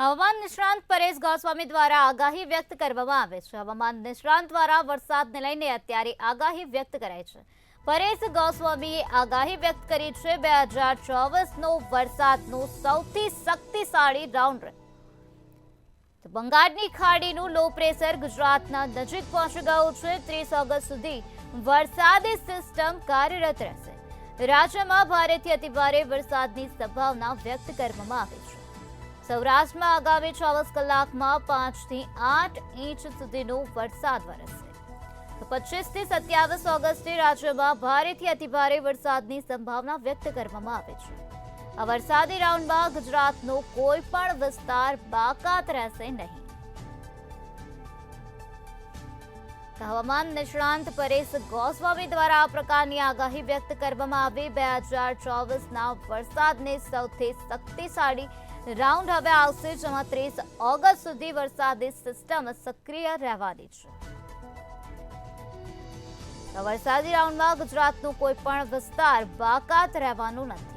હવામાન નિષ્ણાંત પરેશ ગોસ્વામી દ્વારા આગાહી વ્યક્ત કરવામાં આવે છે। હવામાન નિષ્ણાંત દ્વારા વરસાદને લઈને અત્યારે આગાહી વ્યક્ત કરાઈ છે। પરેશ ગોસ્વામીએ આગાહી વ્યક્ત કરી છે 2024નો વરસાદનો સૌથી શક્તિશાળી રાઉન્ડ રહેશે। બંગાળની ખાડીનું લો પ્રેશર ગુજરાતના નજીક પહોંચી ગયું છે। 30 ઓગસ્ટ સુધી વરસાદી સિસ્ટમ કાર્યરત રહેશે। રાજ્યમાં ભારેથી અતિભારે વરસાદની સંભાવના વ્યક્ત કરવામાં આવી છે। સૌરાષ્ટ્રમાં આગામી 24 કલાકમાં 5 થી 8 ઇંચ સુધીનો વરસાદ વરસશે। 25 થી 27 ઓગસ્ટે રાજ્યમાં ભારેથી અતિભારે વરસાદની સંભાવના વ્યક્ત કરવામાં આવી છે। આ વરસાદી રાઉન્ડમાં ગુજરાતનો કોઈ પણ વિસ્તાર બાકાત રહેશે નહીં। હવામાન નિષ્ણાંત પરેશ ગોસ્વામી દ્વારા આ પ્રકારની આગાહી વ્યક્ત કરવામાં આવી। 2024ના વરસાદની સૌથી શક્તિશાળી રાઉન્ડ હવે આવશે, જેમાં 30 ઓગસ્ટ સુધી વરસાદી સિસ્ટમ સક્રિય રહેવાની છે। વરસાદી રાઉન્ડમાં ગુજરાતનો કોઈ પણ વિસ્તાર બાકાત રહેવાનો નથી।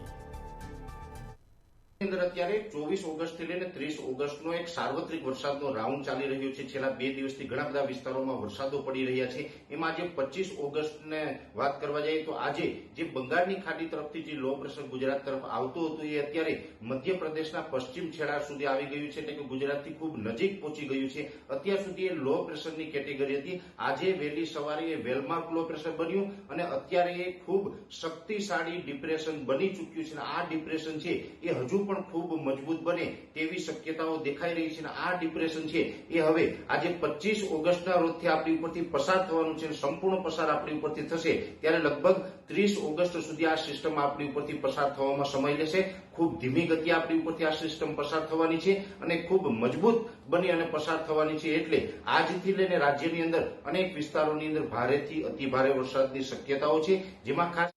અંદર અત્યારે 24 ઓગસ્ટ થી લઈને 30 ઓગસ્ટનો એક સાર્વત્રિક વરસાદનો રાઉન્ડ ચાલી રહ્યો છે। છેલ્લા 2 દિવસથી ઘણા બધા વિસ્તારોમાં વરસાદો પડી રહ્યા છે। એમાં આજે 25 ઓગસ્ટને વાત કરવા જઈએ તો આજે જે બંગાળની ખાડી તરફથી જે લો પ્રેશર ગુજરાત તરફ આવતું હતું એ અત્યારે મધ્યપ્રદેશના પશ્ચિમ છેડા સુધી આવી ગયું છે, એટલે કે ગુજરાતથી ખૂબ નજીક પહોંચી ગયું છે। અત્યાર સુધી એ લો પ્રેશરની કેટેગરી હતી। આજે વહેલી સવારે એ વેલમાર્ક લો પ્રેશર બન્યું અને અત્યારે એ ખૂબ શક્તિશાળી ડિપ્રેશન બની ચૂક્યું છે। આ ડિપ્રેશન છે એ હજુ પણ ખૂબ મજબૂત બને તેવી શક્યતાઓ દેખાઈ રહી છે। આ ડિપ્રેશન છે એ હવે આજે 25 ઓગસ્ટના રોજથી આપણી ઉપરથી પસાર થવાનું છે। સંપૂર્ણ પસાર આપણી ઉપરથી થશે ત્યારે લગભગ 30 ઓગસ્ટ સુધી આ સિસ્ટમ આપણી ઉપરથી પસાર થવામાં સમય લેશે। ખૂબ ધીમી ગતિએ આપણી ઉપરથી આ સિસ્ટમ પસાર થવાની છે અને ખૂબ મજબૂત બની અને પસાર થવાની છે। એટલે આજથી લઈને રાજ્યની અંદર અનેક વિસ્તારોની અંદર ભારેથી અતિભારે વરસાદની શક્યતાઓ છે, જેમાં ખાસ